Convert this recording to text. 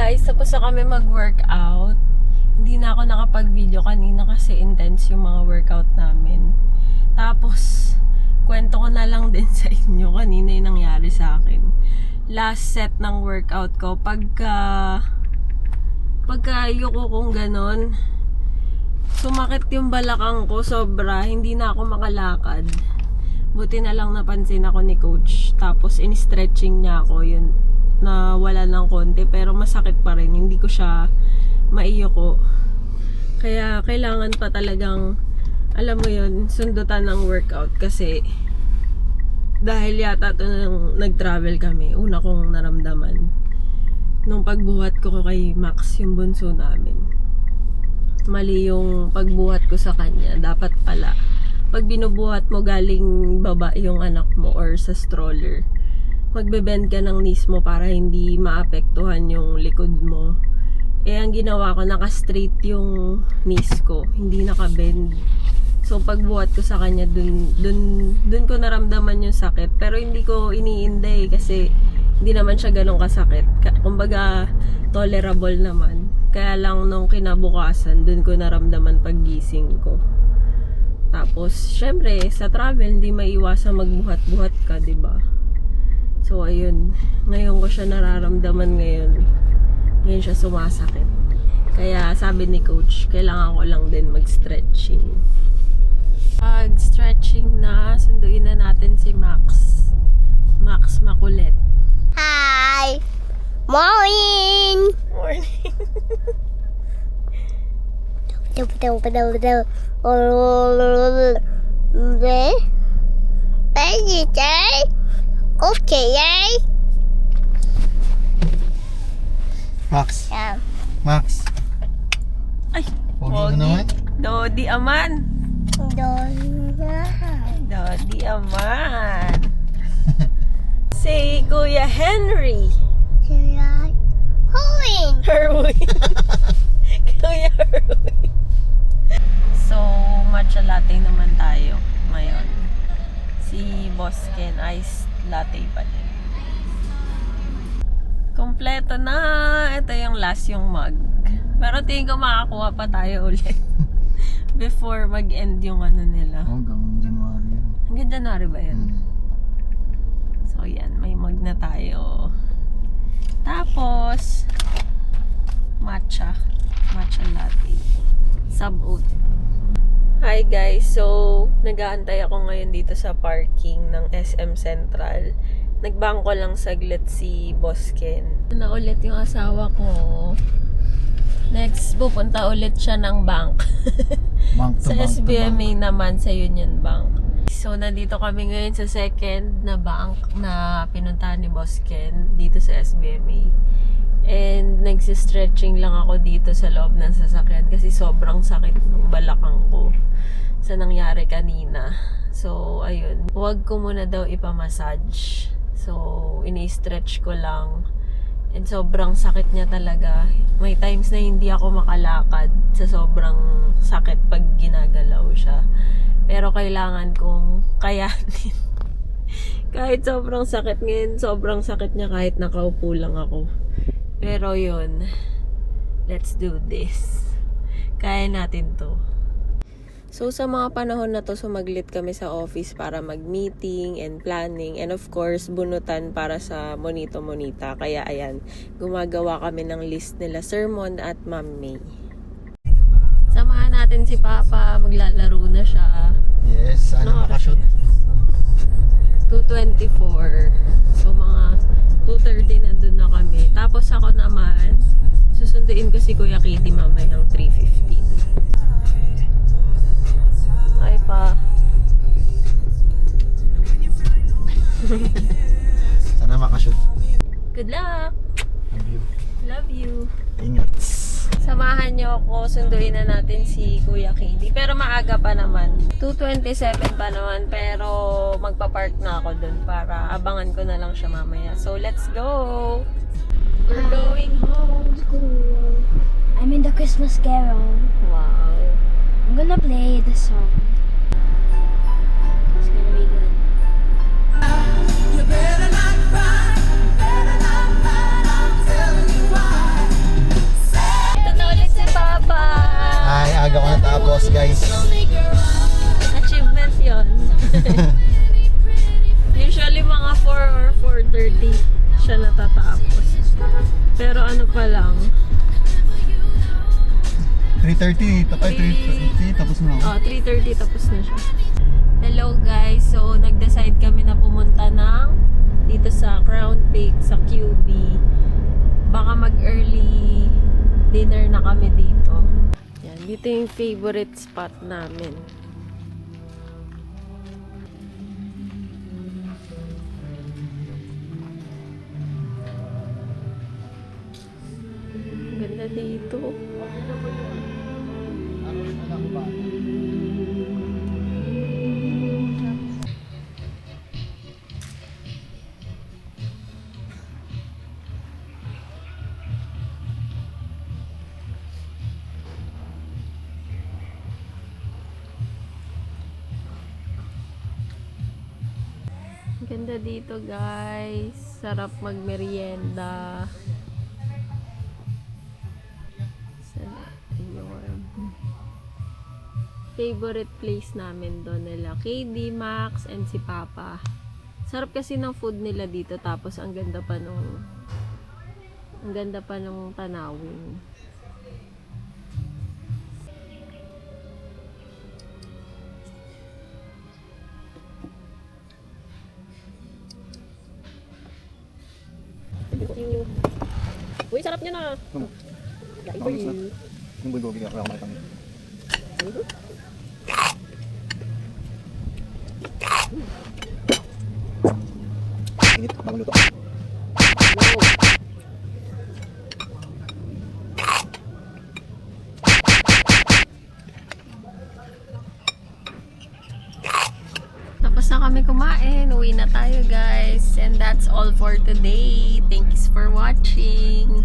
guys, tapos na kami mag-workout. Hindi na ako nakapag-video kanina kasi intense yung mga workout namin. Tapos, kwento ko na lang din sa inyo kanina yung nangyari sa akin. Last set ng workout ko, pagka yuko kong ganon, sumakit yung balakang ko sobra, hindi na ako makalakad. Buti na lang napansin ako ni coach. Tapos in-stretching niya ako, yun, na wala ng konti, pero masakit pa rin, hindi ko siya maiyoko. Kaya kailangan pa talagang, alam mo yun, sundutan ng workout. Kasi dahil yata ito nung nag-travel kami, una kong naramdaman nung pagbuhat ko kay Max, yung bunso namin. Mali yung pagbuhat ko sa kanya. Dapat pala pag binubuhat mo galing baba yung anak mo or sa stroller, magbe-bend ka ng knees mo para hindi maapektuhan yung likod mo. Eh, ang ginawa ko, naka-straight yung knees ko, hindi naka-bend. So, pagbuhat ko sa kanya, dun ko naramdaman yung sakit. Pero hindi ko iniinday kasi hindi naman siya ganun kasakit. Kumbaga, tolerable naman. Kaya lang nung kinabukasan, dun ko naramdaman paggising ko. Tapos, syempre, sa travel, hindi maiwasan magbuhat-buhat ka, diba? So, ayun. Ngayon ko siya nararamdaman ngayon. Ngayon siya sumasakit. Kaya, sabi ni coach, kailangan ko lang din mag-stretching. Pag-stretching na, sunduin na natin si Max. Max Makulit. Hi! Morning! Morning! Okay, Max. yeah. Max. Ay, Pogi mo naman. Dodi Aman. Dodi Aman. Si Kuya Henry. Herwin. Kuya Herwin. So, matcha latte naman tayo ngayon. Si Boss Ken, iced latte pa din. Kompleto na. Ito yung last yung mug. Pero tingin ko makakuha pa tayo ulit. Before mag-end yung ano nila. Hanggang January yan. Hanggang January ba yun? So, yan. May mug na tayo. Tapos, matcha. Matcha latte. Sub-oat. Hi guys. So, nag-aantay ako ngayon dito sa parking ng SM Central. Nagbangko lang saglit si Boss Ken. Na ulit yung asawa ko. Next, pupunta ulit siya ng bank. Bank to Sa bank to SBMA naman, sa Union Bank. So, nandito kami ngayon sa second na bank na pinuntahan ni Boss Ken dito sa SBMA. And nagsistretching lang ako dito sa loob ng sasakyan kasi sobrang sakit ng balakang ko sa nangyari kanina. So, ayun. Huwag ko muna daw ipamassage. So, ini-stretch ko lang. And sobrang sakit niya talaga. May times na hindi ako makalakad sa sobrang sakit pag ginagalaw siya. Pero kailangan kong kayanin. Kahit sobrang sakit ngayon, sobrang sakit niya kahit nakaupo lang ako. Pero yun, let's do this. Kaya natin to. So sa mga panahon na to, sumaglit kami sa office para mag-meeting and planning. And of course, bunutan para sa Monito Monita. Kaya ayan, gumagawa kami ng list nila Sermon at Ma'am May. Samahan natin si Papa, maglalaro na siya. Yes, sana makashoot. 2:24. So mga 2:30 na dun na kami. Tapos ako naman, susunduin ko si Kuya Kitty mamayang 3:15. Ay pa. Sana makashoot. Good luck! Love you. Love you! Ingat. Samahan niyo ako, sunduin na natin si Kuya Kitty. Pero maaga pa naman. 2:27 pa naman, pero magpa-park na ako dun para abangan ko na lang siya mamaya. So, let's go! We're going home. School. I'm in the Christmas Carol. Wow. I'm gonna play the song. It's gonna be good. You better not cry, I'm telling you why. guys. Achievement yon. Usually mga 4 or 4:30 siya natatapos. Pero ano pa lang, 3:30, tapos 3:30, tapos na ako. 3:30 tapos na siya. Hello guys, so nag-decide kami na pumunta dito sa Crown Peak sa QB. Baka mag-early dinner na kami dito. Yan, dito yung favorite spot namin. Ganda dito. Ganda dito guys. Sarap magmerienda. Ayun. Favorite place namin doon nila KD, Max, and si Papa. Sarap kasi ng food nila dito. Tapos ang ganda pa nung tanawin. Uy, sarap niya na. Like for you. Yung bulgogi ako makita mo. Init, bagong luto. No. Tapos na kami kumain. Uwi na tayo guys. And that's all for today. Thanks for watching.